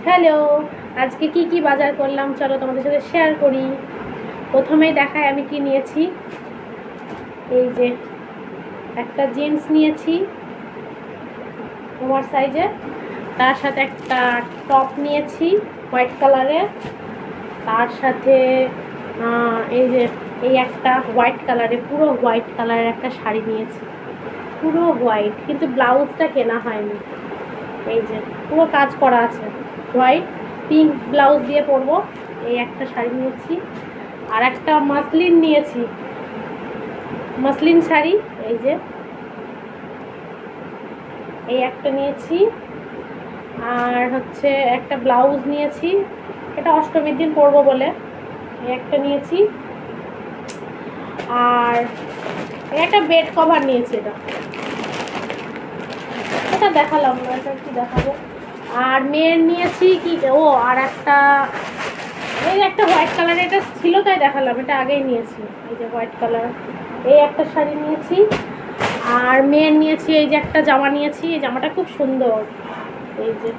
Hello, আজকে কি বাজার করলাম চলো তোমাদের সাথে শেয়ার করি। প্রথমেই দেখাই আমি কি নিয়েছি। এই যে একটা জিন্স নিয়েছি ওভার সাইজে, তার সাথে একটা টপ নিয়েছি হোয়াইট কালারের, তার সাথে এই যে এই একটা হোয়াইট কালারের, পুরো হোয়াইট কালারের একটা শাড়ি নিয়েছি, পুরো হোয়াইট, কিন্তু ব্লাউজটা কেনা হয়নি। এই যে পুরো কাজ করা আছে, হোয়াইট পিঙ্ক ব্লাউজ দিয়ে পরবো। এই একটা শাড়ি নিয়েছি, আর একটা মাসলিন নিয়েছি, মাসলিন শাড়ি। এই যে এই একটা নিয়েছি, আর হচ্ছে একটা ব্লাউজ নিয়েছি, এটা অষ্টমীর দিন পরবো বলে। এই একটা নিয়েছি, আর একটা বেড কভার নিয়েছি। এটা দেখালাম না, এটা কি দেখাবো। আর মেয়ের নিয়েছি কি, ও আর একটা এই একটা হোয়াইট কালার, এটা ছিল তাই দেখালাম, এটা আগেই নিয়েছি। এই যে হোয়াইট কালার, এই একটা শাড়ি নিয়েছি। আর মেয়ের নিয়েছি এই যে একটা জামা নিয়েছি, এই জামাটা খুব সুন্দর, এই যে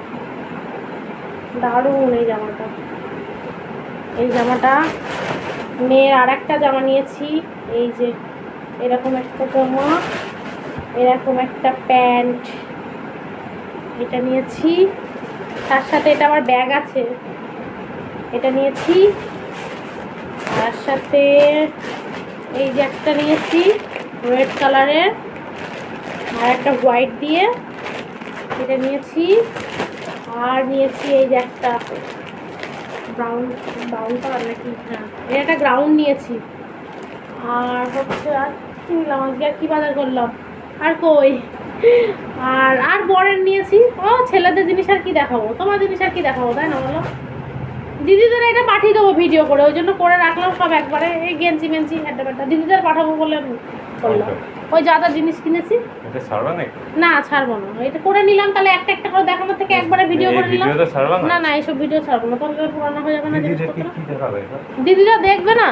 দারুণ এই জামাটা। এই জামাটা মেয়ের। আর একটা জামা নিয়েছি, এই যে এরকম একটা জামা, এরকম একটা প্যান্ট, এটা নিয়েছি। তার সাথে এটা আমার ব্যাগ আছে, এটা নিয়েছি। তার সাথে এই যে একটা নিয়েছি রেড কালারের, আর একটা হোয়াইট দিয়ে, এটা নিয়েছি। আর নিয়েছি এই যে একটা ব্রাউন কালার নাকি, হ্যাঁ এই একটা গ্রাউন্ড নিয়েছি। আর হচ্ছে আর কি নিলাম আজকে, আর কি বাজার করলাম আর কই। আর বরের নিয়েছি। ও ছেলেদের জিনিস আর কি দেখাবো, তোমার জিনিস আর কি দেখাবো, তাই না বলো। দিদিদের এটা পাঠিয়ে দেবো ভিডিও করে, ওই জন্য করে রাখলাম সব একবারে। এই গেঞ্জি মেঞ্জি একটা ব্যাটা দিদিদের পাঠাবো বলে বললাম। ওই যা যা জিনিস কিনেছি। না ছাড়বো না, এটা করে নিলাম, তাহলে একটা একটা করে দেখানোর থেকে একবারে ভিডিও করে নিলাম। না না এইসব ভিডিও ছাড়বো না, তাহলে পুরানো হয়ে যাবে না জিনিসপত্র, দিদিরা দেখবে না।